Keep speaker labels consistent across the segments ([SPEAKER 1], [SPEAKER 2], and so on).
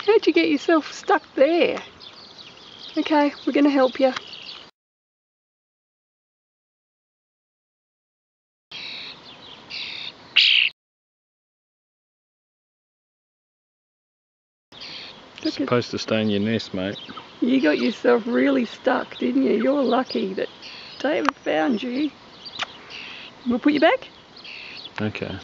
[SPEAKER 1] How'd you get yourself stuck there? Okay, we're going to help you.
[SPEAKER 2] It's supposed to stay in your nest, mate.
[SPEAKER 1] You got yourself really stuck, didn't you? You're lucky that David found you. We'll put you back?
[SPEAKER 2] Okay.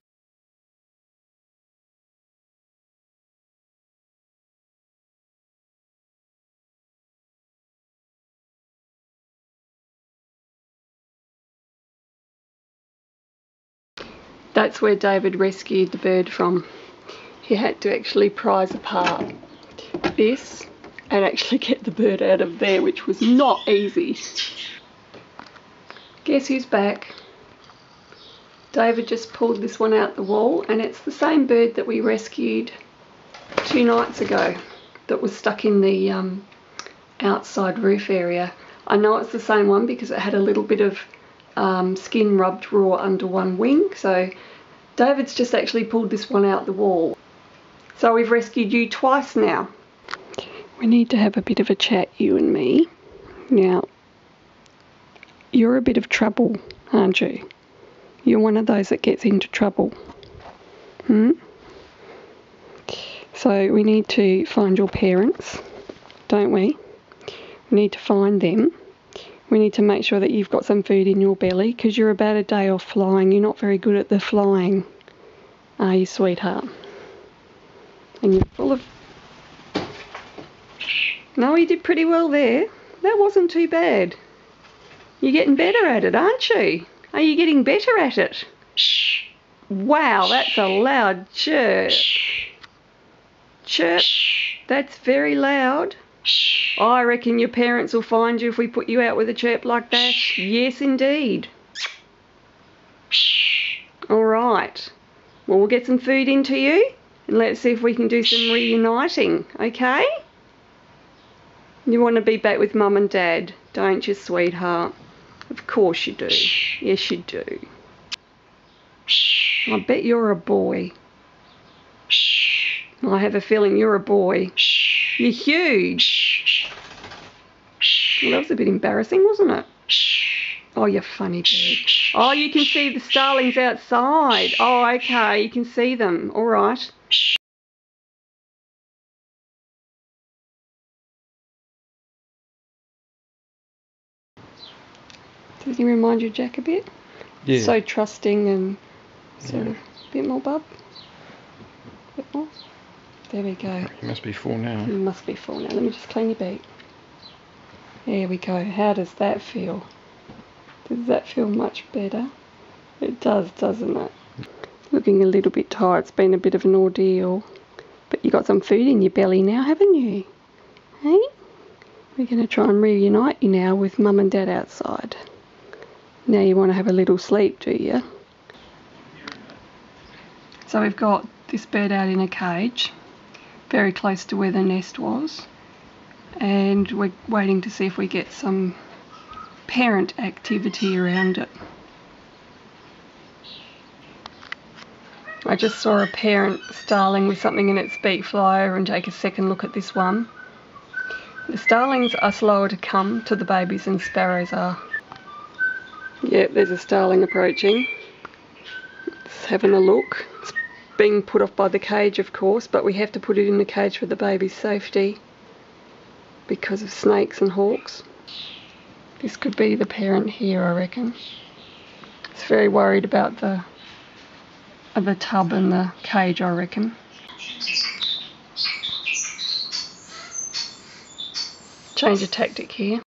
[SPEAKER 1] That's where David rescued the bird from. He had to actually prise apart this and actually get the bird out of there, which was not easy. Guess who's back? David just pulled this one out the wall, and it's the same bird that we rescued 2 nights ago that was stuck in the outside roof area. I know it's the same one because it had a little bit of skin rubbed raw under one wing, so David's just actually pulled this one out the wall. So we've rescued you twice now. We need to have a bit of a chat, you and me. Now, you're a bit of trouble, aren't you? You're one of those that gets into trouble. So we need to find your parents, don't we? We need to find them. We need to make sure that you've got some food in your belly, because you're about a day off flying. You're not very good at the flying, are you, sweetheart? And you're full of... No, you did pretty well there. That wasn't too bad. You're getting better at it, aren't you? Are you getting better at it? Wow, that's a loud chirp. Chirp. That's very loud. I reckon your parents will find you if we put you out with a chirp like that. Yes, indeed. All right. Well, we'll get some food into you and let's see if we can do some reuniting, okay? You want to be back with Mum and Dad, don't you, sweetheart? Of course you do. Yes, you do. I bet you're a boy. I have a feeling you're a boy. You're huge. Well, that was a bit embarrassing, wasn't it? Oh, you funny bird. Oh, you can see the starlings outside. Oh, okay, you can see them. All right. Does he remind you of Jack a bit?
[SPEAKER 2] Yeah.
[SPEAKER 1] So trusting and sort of a bit more, bub? A bit more? There we go.
[SPEAKER 2] You must be full now.
[SPEAKER 1] You must be full now. Let me just clean your beak. There we go. How does that feel? Does that feel much better? It does, doesn't it? Looking a little bit tired. It's been a bit of an ordeal. But you got some food in your belly now, haven't you? Hey? We're going to try and reunite you now with Mum and Dad outside. Now you want to have a little sleep, do you? So we've got this bird out in a cage, very close to where the nest was, and we're waiting to see if we get some parent activity around it. I just saw a parent starling with something in its beak fly over and take a second look at this one. The starlings are slower to come to the babies than sparrows are. Yep, there's a starling approaching. It's having a look. It's being put off by the cage, of course, but we have to put it in the cage for the baby's safety because of snakes and hawks. This could be the parent here, I reckon. It's very worried about the tub and the cage, I reckon. Change of tactic here.